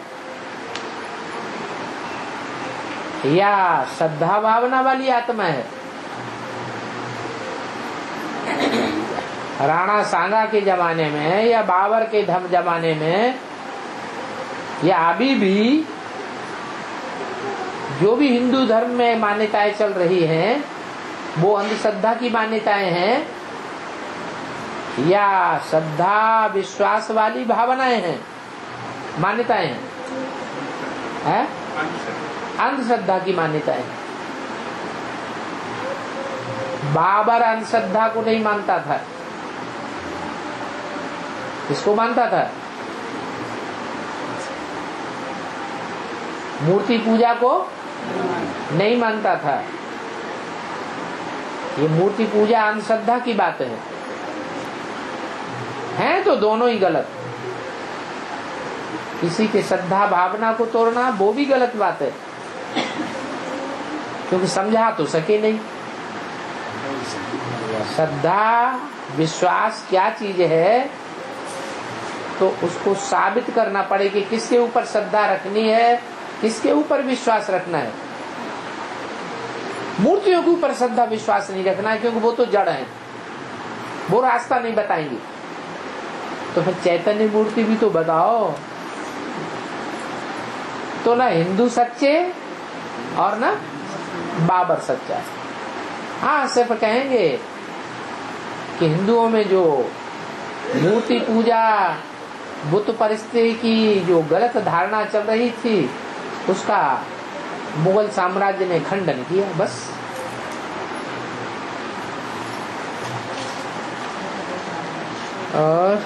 या श्रद्धा भावना वाली आत्मा है? राणा सांगा के जमाने में या बाबर के जमाने में या अभी भी जो भी हिंदू धर्म में मान्यताएं चल रही हैं वो अंधश्रद्धा की मान्यताएं हैं या श्रद्धा विश्वास वाली भावनाएं हैं, मान्यताएं हैं? अंधश्रद्धा की मान्यताएं। बाबर अंधश्रद्धा को नहीं मानता था। किसको मानता था? मूर्ति पूजा को नहीं मानता था। ये मूर्ति पूजा अंधश्रद्धा की बात है तो दोनों ही गलत। किसी के श्रद्धा भावना को तोड़ना वो भी गलत बात है, क्योंकि समझा तो सके नहीं। श्रद्धा विश्वास क्या चीज है तो उसको साबित करना पड़े कि किसके ऊपर श्रद्धा रखनी है, किसके ऊपर विश्वास रखना है। मूर्तियों के ऊपर श्रद्धा विश्वास नहीं रखना है, क्योंकि वो तो जड़ है, वो रास्ता नहीं बताएंगे। तो फिर चैतन्य मूर्ति भी तो बताओ। तो ना हिंदू सच्चे और ना बाबर सच्चा। हाँ, सिर्फ कहेंगे कि हिंदुओं में जो मूर्ति पूजा बुत परिस्थिति की जो गलत धारणा चल रही थी उसका मुगल साम्राज्य ने खंडन किया, बस। और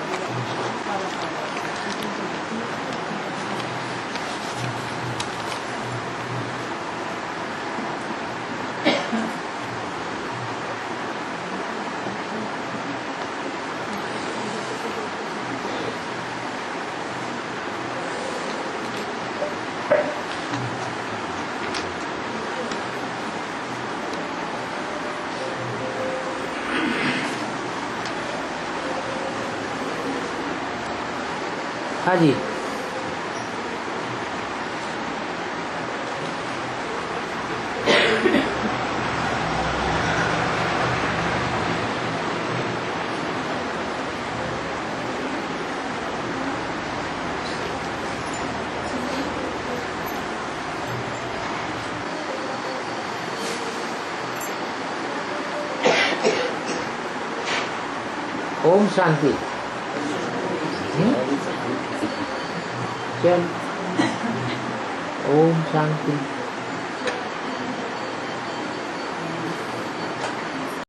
हाँ जी, ओम शांति। चल ओम शांति।